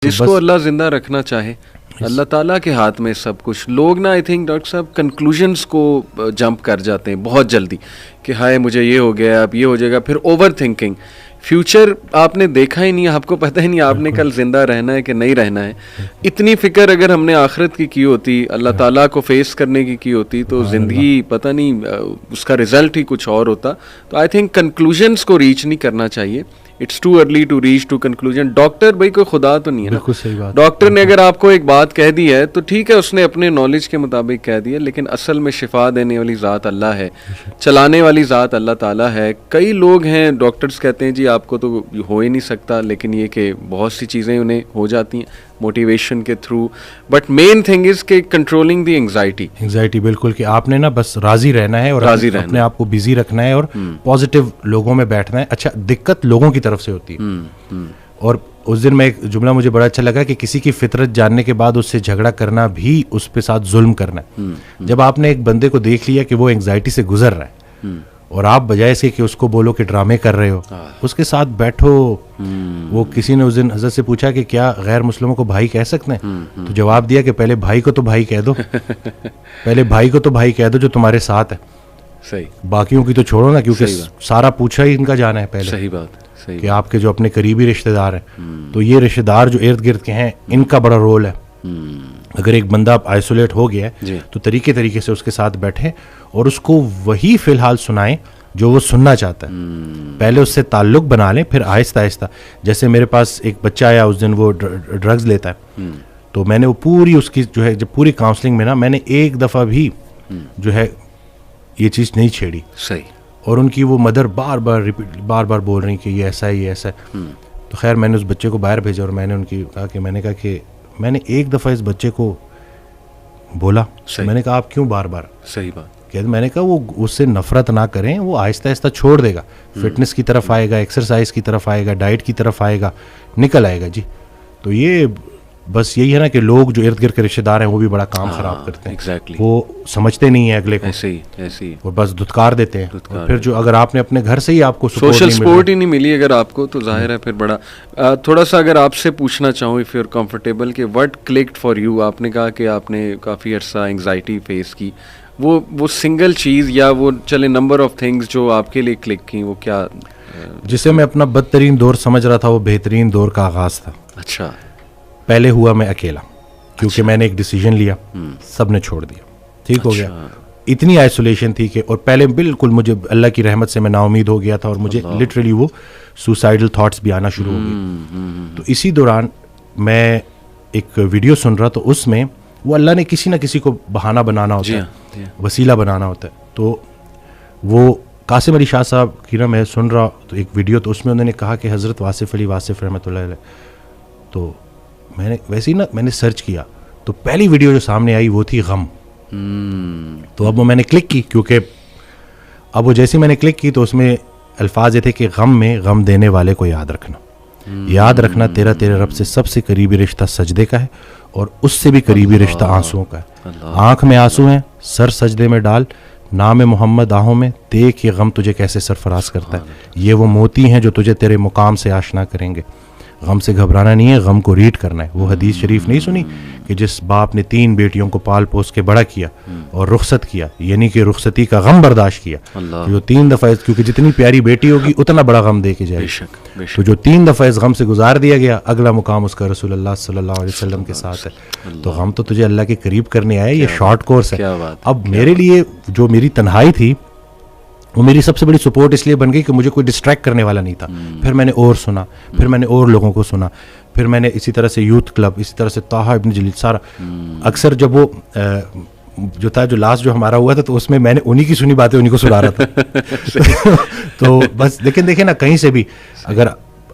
جس کو اللہ زندہ رکھنا چاہے اللہ تعالیٰ کے ہاتھ میں سب کچھ. لوگ نا آئی تھنک ڈاکٹر صاحب کنکلوژنس کو جمپ کر جاتے ہیں بہت جلدی کہ ہائے مجھے یہ ہو گیا اب یہ ہو جائے گا, پھر اوور تھنکنگ. فیوچر آپ نے دیکھا ہی نہیں, آپ کو پتہ ہی نہیں آپ نے کل زندہ رہنا ہے کہ نہیں رہنا ہے. اتنی فکر اگر ہم نے آخرت کی ہوتی, اللہ تعالیٰ کو فیس کرنے کی ہوتی تو زندگی پتہ نہیں اس کا رزلٹ ہی کچھ اور ہوتا. تو آئی تھنک کنکلوژنس کو ریچ نہیں کرنا چاہیے. It's too early to reach to conclusion. Doctor بھائی کوئی خدا تو نہیں ہے نا. ڈاکٹر نے اگر آپ کو ایک بات کہہ دی ہے تو ٹھیک ہے, اس نے اپنے نالج کے مطابق کہہ دیا, لیکن اصل میں شفا دینے والی ذات اللہ ہے, چلانے والی ذات اللہ تعالیٰ ہے. کئی لوگ ہیں ڈاکٹرز کہتے ہیں جی آپ کو تو ہو ہی نہیں سکتا, لیکن یہ کہ بہت سی چیزیں انہیں ہو جاتی ہیں موٹیویشن کے through. But main thing is کہ کنٹرولنگ دی انگزائٹی. بالکل, کہ آپ نے نا بس راضی رہنا ہے اور اپنے آپ کو بزی رکھنا ہے اور پازیٹیو لوگوں میں بیٹھنا ہے. اچھا, دقت لوگوں کی طرف سے ہوتی ہے. اور اس دن میں ایک جملہ مجھے بڑا اچھا لگا کہ کسی کی فطرت جاننے کے بعد اس سے جھگڑا کرنا بھی اس پہ ساتھ ظلم کرنا ہے. جب آپ نے ایک بندے کو دیکھ لیا کہ وہ انگزائٹی سے گزر رہا ہے اور آپ بجائے سے کہ اس کو بولو کہ ڈرامے کر رہے ہو, اس کے ساتھ بیٹھو. وہ کسی نے اس دن حضرت سے پوچھا کہ کیا غیر مسلموں کو بھائی کہہ سکتے ہیں, تو جواب دیا کہ پہلے بھائی کو تو بھائی کہہ دو, پہلے بھائی کو تو بھائی کہہ دو جو تمہارے ساتھ ہے. صحیح, باقیوں کی تو چھوڑو نا, کیونکہ سارا پوچھا ہی ان کا جانا ہے پہلے. صحیح بات, کہ آپ کے جو اپنے قریبی رشتہ دار ہیں, تو یہ رشتہ دار جو ارد گرد کے ہیں ان کا بڑا رول ہے. اگر ایک بندہ آئسولیٹ ہو گیا ہے تو طریقے سے اس کے ساتھ بیٹھیں اور اس کو وہی فی الحال سنائیں جو وہ سننا چاہتا ہے. پہلے اس سے تعلق بنا لیں, پھر آہستہ آہستہ. جیسے میرے پاس ایک بچہ آیا اس دن, وہ ڈرگز لیتا ہے, تو میں نے وہ پوری اس کی جو ہے جب پوری کاؤنسلنگ میں نا میں نے ایک دفعہ بھی جو ہے یہ چیز نہیں چھیڑی. صحیح. اور ان کی وہ مدر بار بار بول رہی کہ یہ ایسا ہے, یہ ایسا ہے. تو خیر میں نے اس بچے کو باہر بھیجا اور میں نے ان کی کہا کہ میں نے ایک دفعہ اس بچے کو بولا, میں نے کہا آپ کیوں بار بار. صحیح بات. میں نے کہا وہ اس سے نفرت نہ کریں, وہ آہستہ آہستہ چھوڑ دے گا, فٹنس کی طرف آئے گا, ایکسرسائز کی طرف آئے گا, ڈائٹ کی طرف آئے گا, نکل آئے گا. جی تو یہ بس یہی ہے نا کہ لوگ جو ارد گرد کے رشتے دار ہیں وہ بھی بڑا کام خراب کرتے ہیں. وہ سمجھتے نہیں ہیں اگلے کو, ایسے ہی اور بس دھتکار دیتے ہیں. پھر جو اگر آپ نے اپنے گھر سے ہی آپ کو سوشل سپورٹ ہی نہیں ملی اگر آپ کو, تو ظاہر ہے پھر بڑا. تھوڑا سا اگر آپ سے پوچھنا چاہوں اف یو آر کمفرٹیبل کہ وٹ کلکڈ فار یو, آپ نے کہا کہ آپ نے کافی عرصہ انگزائٹی فیس کی, وہ سنگل چیز یا وہ چلے نمبر آف تھنگز جو آپ کے لیے کلک کی, وہ کیا؟ جسے میں اپنا بدترین دور سمجھ رہا تھا وہ بہترین دور کا آغاز تھا. اچھا. پہلے ہوا میں اکیلا, کیونکہ میں نے ایک ڈیسیجن لیا, سب نے چھوڑ دیا, ٹھیک ہو گیا. اتنی آئسولیشن تھی کہ, اور پہلے بالکل مجھے اللہ کی رحمت سے میں نا امید ہو گیا تھا اور مجھے لٹرلی وہ سوسائڈل تھاٹس بھی آنا شروع ہو گئے. تو اسی دوران میں ایک ویڈیو سن رہا, تو اس میں وہ اللہ نے کسی نہ کسی کو بہانہ بنانا ہوتا ہے, وسیلہ بنانا ہوتا ہے. تو وہ قاسم علی شاہ صاحب کی نا میں سن رہا تو ایک ویڈیو, تو اس میں انہوں نے کہا کہ حضرت واصف علی واصف رحمۃ اللہ علیہ. تو میں نے ویسے ہی نا میں نے سرچ کیا, تو پہلی ویڈیو جو سامنے آئی وہ تھی غم. تو اب وہ میں نے کلک کی, کیونکہ اب وہ جیسے میں نے کلک کی تو اس میں الفاظ یہ تھے کہ غم میں غم دینے والے کو یاد رکھنا, یاد رکھنا تیرے رب سے سب سے قریبی رشتہ سجدے کا ہے اور اس سے بھی قریبی رشتہ آنسوؤں کا ہے. آنکھ میں آنسو ہیں, سر سجدے میں ڈال, نام محمد آہوں میں, دیکھ یہ غم تجھے کیسے سرفراز کرتا ہے. یہ وہ موتی ہیں جو تجھے تیرے مقام سے آشنا کریں گے. غم سے گھبرانا نہیں ہے, غم کو ریڈ کرنا ہے. وہ حدیث شریف نہیں سنی کہ جس باپ نے 3 بیٹیوں کو پال پوس کے بڑا کیا اور رخصت کیا, یعنی کہ رخصتی کا غم برداشت کیا, جو 3 دفعہ, کیونکہ جتنی پیاری بیٹی ہوگی اتنا بڑا غم دے کے جائے گی. تو جو 3 دفعہ اس غم سے گزار دیا گیا, اگلا مقام اس کا رسول اللہ صلی اللہ علیہ وسلم کے ساتھ ہے. تو غم تو تجھے اللہ کے قریب کرنے آئے, یہ شارٹ کورس ہے. اب میرے لیے جو میری تنہائی تھی وہ میری سب سے بڑی سپورٹ اس لیے بن گئی کہ مجھے کوئی ڈسٹریکٹ کرنے والا نہیں تھا. پھر میں نے اور سنا, پھر میں نے اور لوگوں کو سنا, پھر میں نے اسی طرح سے یوتھ کلب, اسی طرح سے طه ابن جلیل, سارا. اکثر جب وہ جو تھا جو لاسٹ جو ہمارا ہوا تھا تو اس میں نے انہی کی سنی باتیں انہی کو سنا رہا تھا. تو بس لیکن دیکھیں نا کہیں سے بھی اگر,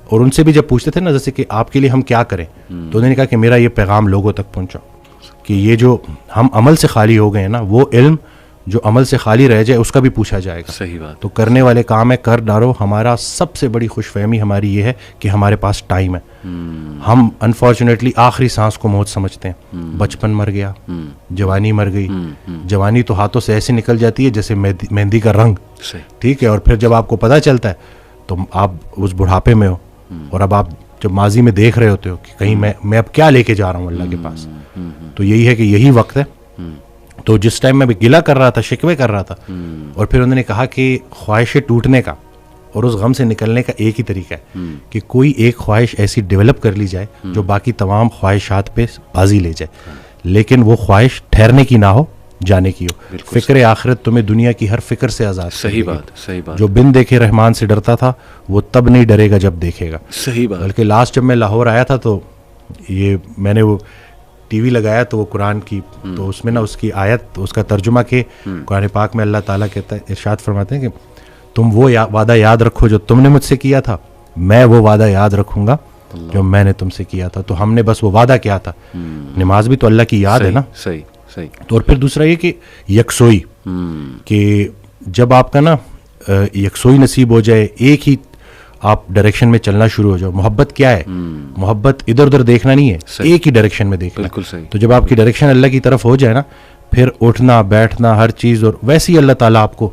اور ان سے بھی جب پوچھتے تھے نا جیسے کہ آپ کے لیے ہم کیا کریں, تو انہوں نے کہا کہ میرا یہ پیغام لوگوں تک پہنچاؤ کہ یہ جو ہم عمل سے خالی ہو گئے ہیں نا, وہ علم جو عمل سے خالی رہ جائے اس کا بھی پوچھا جائے گا. صحیح بات. تو کرنے والے کام ہے, کر ڈالو. ہمارا سب سے بڑی خوش فہمی ہماری یہ ہے کہ ہمارے پاس ٹائم ہے. ہم انفارچونیٹلی آخری سانس کو موت سمجھتے ہیں. بچپن مر گیا, جوانی مر گئی. جوانی تو ہاتھوں سے ایسے نکل جاتی ہے جیسے مہندی کا رنگ, ٹھیک ہے. اور پھر جب آپ کو پتہ چلتا ہے تو آپ اس بڑھاپے میں ہو, اور اب آپ جب ماضی میں دیکھ رہے ہوتے ہو کہ کہیں میں اب کیا لے کے جا رہا ہوں اللہ کے پاس, تو یہی ہے کہ یہی وقت ہے. تو جس ٹائم میں گلہ کر رہا تھا, شکوے کر رہا تھا, اور پھر انہوں نے کہا کہ خواہشیں ٹوٹنے کا اور اس غم سے نکلنے کا ایک ہی طریقہ ہے کہ کوئی ایک خواہش ایسی ڈیولپ کر لی جائے جو باقی تمام خواہشات پہ بازی لے جائے, لیکن وہ خواہش ٹھہرنے کی نہ ہو, جانے کی ہو. فکر آخرت تمہیں دنیا کی ہر فکر سے آزاد. صحیح بات. جو بن دیکھے رحمان سے ڈرتا تھا وہ تب نہیں ڈرے گا جب دیکھے گا. صحیح بات. بلکہ لاسٹ جب میں لاہور آیا تھا تو یہ میں نے وہ ٹی وی لگایا تو وہ قرآن کی, تو اس میں نا اس کی آیت, اس کا ترجمہ کہ قرآن پاک میں اللہ تعالیٰ کہتا ہے, ارشاد فرماتے ہیں کہ تم وہ وعدہ یاد رکھو جو تم نے مجھ سے کیا تھا, میں وہ وعدہ یاد رکھوں گا جو میں نے تم سے کیا تھا. تو ہم نے بس وہ وعدہ کیا تھا. نماز بھی تو اللہ کی یاد ہے نا. صحیح. تو اور پھر دوسرا یہ کہ یکسوئی, کہ جب آپ کا نا یکسوئی نصیب ہو جائے, ایک ہی آپ ڈائریکشن میں چلنا شروع ہو جاؤ. محبت کیا ہے؟ محبت ادھر ادھر دیکھنا نہیں ہے, ایک ہی ڈائریکشن میں دیکھنا. بالکل صحیح. تو جب آپ کی ڈائریکشن اللہ کی طرف ہو جائے نا, پھر اٹھنا بیٹھنا ہر چیز, اور ویسے ہی اللہ تعالیٰ آپ کو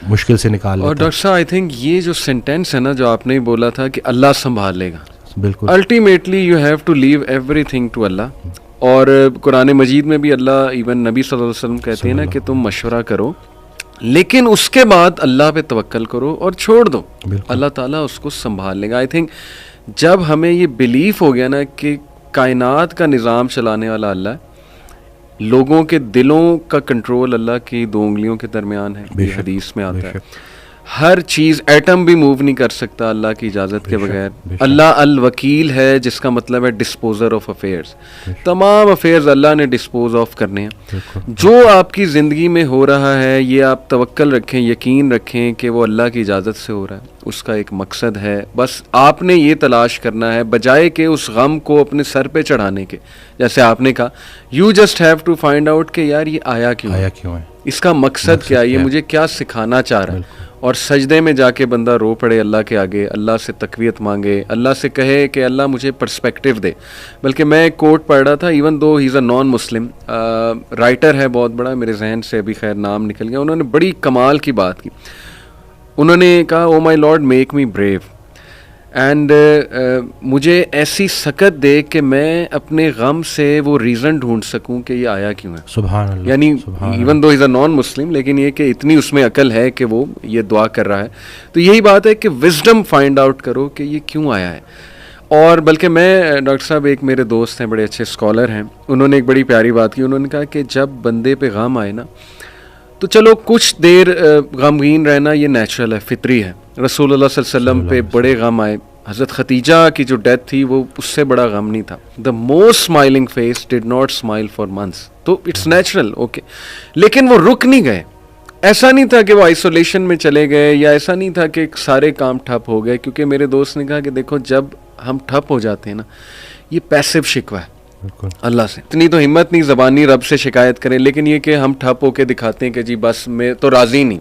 مشکل سے نکال لیتا ہے. اور ڈاکٹر صاحب آئی تھنک یہ جو سینٹینس ہے نا جو آپ نے بولا تھا کہ اللہ سنبھال لے گا, بالکل ultimately you have to leave everything to Allah. اور قرآن مجید میں بھی اللہ ایون نبی صلی اللہ علیہ وسلم کہتے ہیں نا کہ تم مشورہ کرو لیکن اس کے بعد اللہ پہ توکل کرو اور چھوڑ دو, اللہ تعالیٰ اس کو سنبھال لے گا. آئی تھنک جب ہمیں یہ بلیف ہو گیا نا کہ کائنات کا نظام چلانے والا اللہ ہے, لوگوں کے دلوں کا کنٹرول اللہ کی 2 انگلیوں کے درمیان ہے, یہ حدیث میں آتا ہے, ہر چیز ایٹم بھی موو نہیں کر سکتا اللہ کی اجازت کے بغیر. اللہ الوکیل ہے جس کا مطلب ہے ڈسپوزر آف افیئرس, تمام افیئرز اللہ نے ڈسپوز آف کرنے ہیں. جو آپ کی زندگی میں ہو رہا ہے یہ آپ توکل رکھیں, یقین رکھیں کہ وہ اللہ کی اجازت سے ہو رہا ہے, اس کا ایک مقصد ہے. بس آپ نے یہ تلاش کرنا ہے بجائے کہ اس غم کو اپنے سر پہ چڑھانے کے, جیسے آپ نے کہا you just have to find out کہ یار یہ آیا کیوں ہے, اس کا مقصد کیا ہے, یہ مجھے کیا سکھانا چاہ رہا ہے. اور سجدے میں جا کے بندہ رو پڑے اللہ کے آگے, اللہ سے تقویت مانگے, اللہ سے کہے کہ اللہ مجھے پرسپیکٹیو دے. بلکہ میں ایک کوٹ پڑھ رہا تھا, ایون دو ہی از اے نان مسلم رائٹر ہے بہت بڑا, میرے ذہن سے ابھی خیر نام نکل گیا, انہوں نے بڑی کمال کی بات کی. انہوں نے کہا oh my lord make me brave and مجھے ایسی سکت دے کہ میں اپنے غم سے وہ ریزن ڈھونڈ سکوں کہ یہ آیا کیوں ہے. سبحان اللہ. یعنی ایون دو از اے نان مسلم, لیکن یہ کہ اتنی اس میں عقل ہے کہ وہ یہ دعا کر رہا ہے. تو یہی بات ہے کہ وزڈم فائنڈ آؤٹ کرو کہ یہ کیوں آیا ہے. اور بلکہ میں ڈاکٹر صاحب ایک میرے دوست ہیں بڑے اچھے اسکالر ہیں, انہوں نے ایک بڑی پیاری بات کی. انہوں نے کہا کہ جب بندے پہ غم آئے نا تو چلو کچھ دیر غمگین رہنا یہ نیچرل ہے, فطری ہے. رسول اللہ صلی اللہ علیہ وسلم پہ بڑے غم آئے, حضرت خدیجہ کی جو ڈیتھ تھی وہ اس سے بڑا غم نہیں تھا. The most smiling face did not smile for months, تو اٹس نیچرل اوکے. لیکن وہ رک نہیں گئے, ایسا نہیں تھا کہ وہ آئسولیشن میں چلے گئے, یا ایسا نہیں تھا کہ سارے کام ٹھپ ہو گئے. کیونکہ میرے دوست نے کہا کہ دیکھو جب ہم ٹھپ ہو جاتے ہیں نا, یہ پیسو شکوہ ہے اللہ سے. اتنی تو ہمت نہیں زبانی رب سے شکایت کریں, لیکن یہ کہ ہم ٹھپ ہو کے دکھاتے ہیں کہ جی بس میں تو راضی نہیں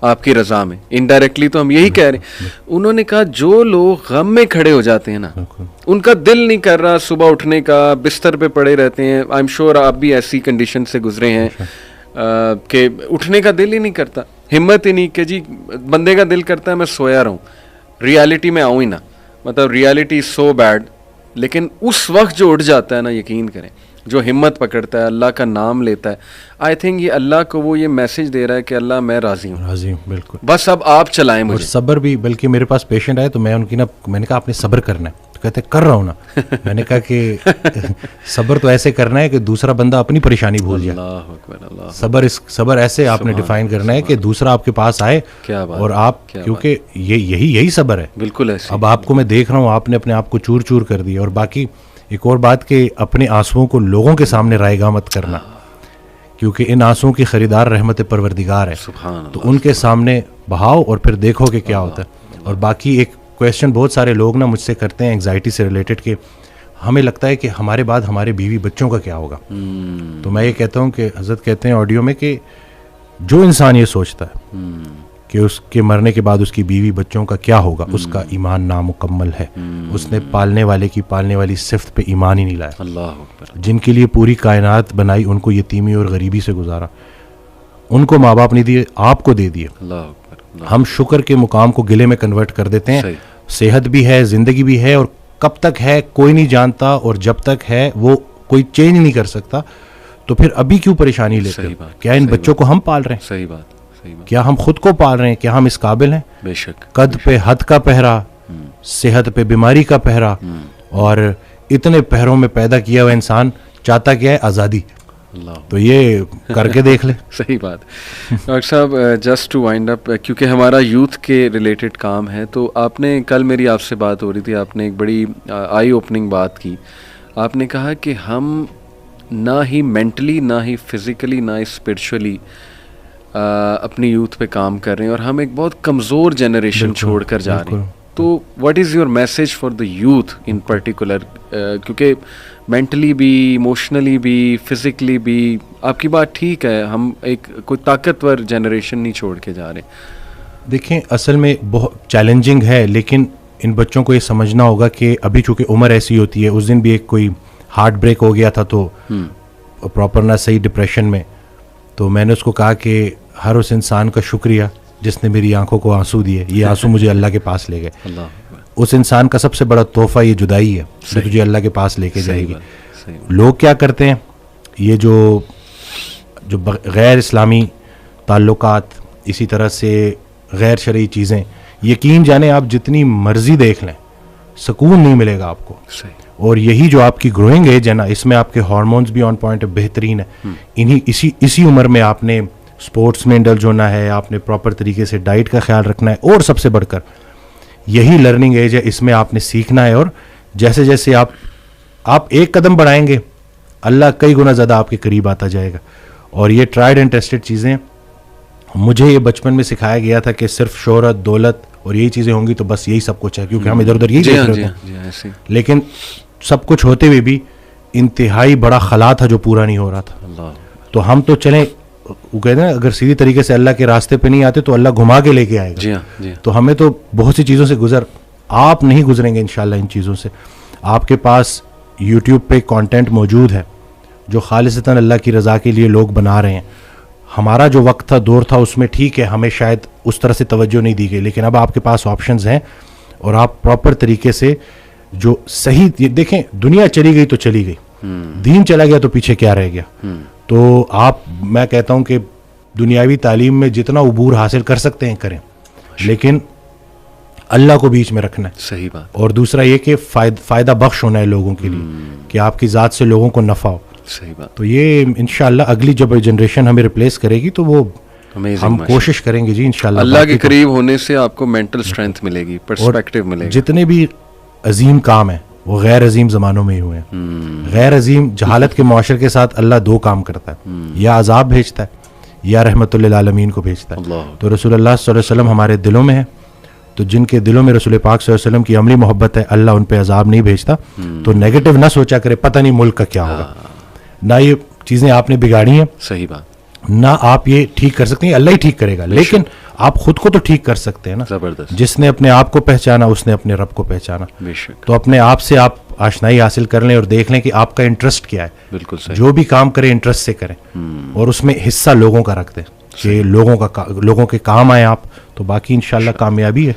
آپ کی رضا میں, انڈائریکٹلی تو ہم یہی کہہ رہے ہیں. انہوں نے کہا جو لوگ غم میں کھڑے ہو جاتے ہیں نا, ان کا دل نہیں کر رہا صبح اٹھنے کا, بستر پہ پڑے رہتے ہیں. آئی ایم شیور آپ بھی ایسی کنڈیشن سے گزرے ہیں کہ اٹھنے کا دل ہی نہیں کرتا, ہمت ہی نہیں کہ جی بندے کا دل کرتا ہے میں سویا رہوں, ریالٹی میں آؤں ہی نا, مطلب ریالٹی سو بیڈ. لیکن اس وقت جو اٹھ جاتا ہے نا, یقین کریں, جو ہمت پکڑتا ہے, اللہ کا نام لیتا ہے, آئی تھنک یہ اللہ کو وہ یہ میسج دے رہا ہے کہ اللہ میں راضی ہوں, بالکل, بس اب آپ چلائیں مجھے. صبر بھی, بلکہ میرے پاس پیشنٹ آئے تو میں ان کی میں نے کہا آپ نے صبر کرنا ہے, تو کہتے کر رہا ہوں نا. میں نے کہا کہ صبر تو ایسے کرنا ہے کہ دوسرا بندہ اپنی پریشانی بھول جائے. صبر ایسے آپ نے ڈیفائن کرنا ہے کہ دوسرا آپ کے پاس آئے اور آپ, کیونکہ یہی صبر ہے. بالکل ایسے. اب آپ کو میں دیکھ رہا ہوں آپ نے اپنے آپ کو چور چور کر دیا. اور باقی ایک اور بات کہ اپنے آنسوؤں کو لوگوں کے سامنے رائے گاہ مت کرنا, کیونکہ ان آنسوؤں کی خریدار رحمت پروردگار ہے. تو ان کے سامنے بہاؤ اور پھر دیکھو کہ کیا ہوتا ہے. اور باقی ایک کویسچن بہت سارے لوگ نا مجھ سے کرتے ہیں انگزائٹی سے ریلیٹڈ, کہ ہمیں لگتا ہے کہ ہمارے بعد ہمارے بیوی بچوں کا کیا ہوگا. تو میں یہ کہتا ہوں کہ حضرت کہتے ہیں آڈیو میں کہ جو انسان یہ سوچتا ہے کہ اس کے مرنے کے بعد اس کی بیوی بچوں کا کیا ہوگا, اس کا ایمان نامکمل ہے. اس نے پالنے والے کی پالنے والی صفت پہ ایمان ہی نہیں لایا. اللہ اکبر. جن کے لیے پوری کائنات بنائی, ان کو یتیمی اور غریبی سے گزارا, ان کو ماں باپ نہیں دیے, آپ کو دے دیے. اللہ اکبر. ہم شکر کے مقام کو گلے میں کنورٹ کر دیتے ہیں. صحت بھی ہے, زندگی بھی ہے, اور کب تک ہے کوئی نہیں جانتا, اور جب تک ہے وہ کوئی چینج نہیں کر سکتا, تو پھر ابھی کیوں پریشانی لیتے ہیں؟ کیا ان بچوں کو ہم پال رہے ہیں؟ صحیح بات, کیا ہم خود کو پال رہے ہیں؟ کیا ہم اس قابل ہیں؟ بے شک. قد پہ حد کا پہرا, صحت پہ بیماری کا پہرا, اور اتنے پہروں میں پیدا کیا ہوا انسان چاہتا کیا ہے؟ آزادی. تو یہ کر کے دیکھ لے. صحیح بات. ڈاکٹر صاحب جسٹ ٹو وائنڈ اپ, کیونکہ ہمارا یوتھ کے ریلیٹڈ کام ہے, تو آپ نے کل میری آپ سے بات ہو رہی تھی, آپ نے ایک بڑی آئی اوپننگ بات کی. آپ نے کہا کہ ہم نہ ہی مینٹلی, نہ ہی فزیکلی, نہ ہی اسپرچولی اپنی یوتھ پہ کام کر رہے ہیں, اور ہم ایک بہت کمزور جنریشن چھوڑ کر جا رہے ہیں. تو what is your message for the youth in particular, کیونکہ مینٹلی بھی, ایموشنلی بھی, فزیکلی بھی, آپ کی بات ٹھیک ہے, ہم ایک کوئی طاقتور جنریشن نہیں چھوڑ کے جا رہے. دیکھیں اصل میں بہت چیلنجنگ ہے, لیکن ان بچوں کو یہ سمجھنا ہوگا کہ ابھی چونکہ عمر ایسی ہوتی ہے. اس دن بھی ایک کوئی ہارٹ بریک ہو گیا تھا, تو پراپر نہ صحیح ڈپریشن میں, تو میں نے اس کو کہا کہ ہر اس انسان کا شکریہ جس نے میری آنکھوں کو آنسو دیے, یہ آنسو مجھے اللہ کے پاس لے گئے. اس انسان کا سب سے بڑا تحفہ یہ جدائی ہے جو تجھے اللہ کے پاس لے کے جائے گی. لوگ کیا کرتے ہیں, یہ جو غیر اسلامی تعلقات, اسی طرح سے غیر شرعی چیزیں, یقین جانیں آپ جتنی مرضی دیکھ لیں سکون نہیں ملے گا آپ کو. اور یہی جو آپ کی گروئنگ ایج ہے نا, اس میں آپ کے ہارمونز بھی آن پوائنٹ بہترین ہے. اسی عمر میں آپ نے اسپورٹس میں انڈلج ہونا ہے, آپ نے پراپر طریقے سے ڈائٹ کا خیال رکھنا ہے, اور سب سے بڑھ کر یہی لرننگ ایج ہے, اس میں آپ نے سیکھنا ہے. اور جیسے جیسے آپ ایک قدم بڑھائیں گے, اللہ کئی گنا زیادہ آپ کے قریب آتا جائے گا. اور یہ ٹرائیڈ اینڈ ٹیسٹڈ چیزیں, مجھے یہ بچپن میں سکھایا گیا تھا کہ صرف شہرت, دولت اور یہی چیزیں ہوں گی تو بس یہی سب کچھ ہے, کیونکہ ہم ادھر ادھر یہی دیکھ رہے تھے. لیکن سب کچھ ہوتے ہوئے بھی انتہائی بڑا خلا تھا جو پورا نہیں ہو رہا تھا. تو ہم تو چلیں, وہ کہتے ہیں اگر سیدھی طریقے سے اللہ کے راستے پہ نہیں آتے تو اللہ گھما کے لے کے آئے گا. تو ہمیں تو بہت سی چیزوں سے آپ نہیں گزریں گے انشاءاللہ ان چیزوں سے. آپ کے پاس یوٹیوب پہ کانٹینٹ موجود ہے جو خالصتاً اللہ کی رضا کے لیے لوگ بنا رہے ہیں. ہمارا جو وقت تھا, دور تھا, اس میں ٹھیک ہے ہمیں شاید اس طرح سے توجہ نہیں دی گئی, لیکن اب آپ کے پاس آپشنز ہیں, اور آپ پراپر طریقے سے جو صحیح, دیکھیں دنیا چلی گئی تو چلی گئی, دین چلا گیا تو پیچھے کیا رہ گیا. تو میں کہتا ہوں کہ دنیاوی تعلیم میں جتنا عبور حاصل کر سکتے ہیں کریں, لیکن اللہ کو بیچ میں رکھنا ہے. صحیح بات. اور دوسرا یہ کہ فائدہ بخش ہونا ہے لوگوں کے لیے, کہ آپ کی ذات سے لوگوں کو نفع ہو. صحیح بات. تو یہ انشاءاللہ اگلی جب جنریشن ہمیں ریپلیس کرے گی تو وہ ہم کوشش کریں گے جی انشاءاللہ. اللہ کے قریب ہونے سے آپ کو مینٹل اسٹرینتھ ملے گی, پرسپیکٹیو ملے گا. جتنے بھی عظیم کام ہیں وہ غیر عظیم زمانوں میں ہی ہوئے ہیں. غیر عظیم جہالت کے معاشرے کے ساتھ اللہ دو کام کرتا ہے, یا عذاب بھیجتا ہے یا رحمت للعالمین کو بھیجتا ہے. تو رسول اللہ صلی اللہ علیہ وسلم ہمارے دلوں میں ہے, تو جن کے دلوں میں رسول پاک صلی اللہ علیہ وسلم کی عملی محبت ہے, اللہ ان پہ عذاب نہیں بھیجتا. تو نیگیٹو نہ سوچا کرے پتہ نہیں ملک کا کیا ہوگا, نہ یہ چیزیں آپ نے بگاڑی ہیں. صحیح بات. نہ آپ یہ ٹھیک کر سکتے ہیں, اللہ ہی ٹھیک کرے گا, لیکن آپ خود کو تو ٹھیک کر سکتے ہیں نا. زبردست. جس نے اپنے آپ کو پہچانا اس نے اپنے رب کو پہچانا. تو اپنے آپ سے آپ آشنائی حاصل کر لیں اور دیکھ لیں کہ آپ کا انٹرسٹ کیا ہے. بالکل صحیح. جو بھی کام کریں انٹرسٹ سے کریں, اور اس میں حصہ لوگوں کا رکھ دیں کہ لوگوں کے کام آئے آپ, تو باقی انشاءاللہ کامیابی ہے.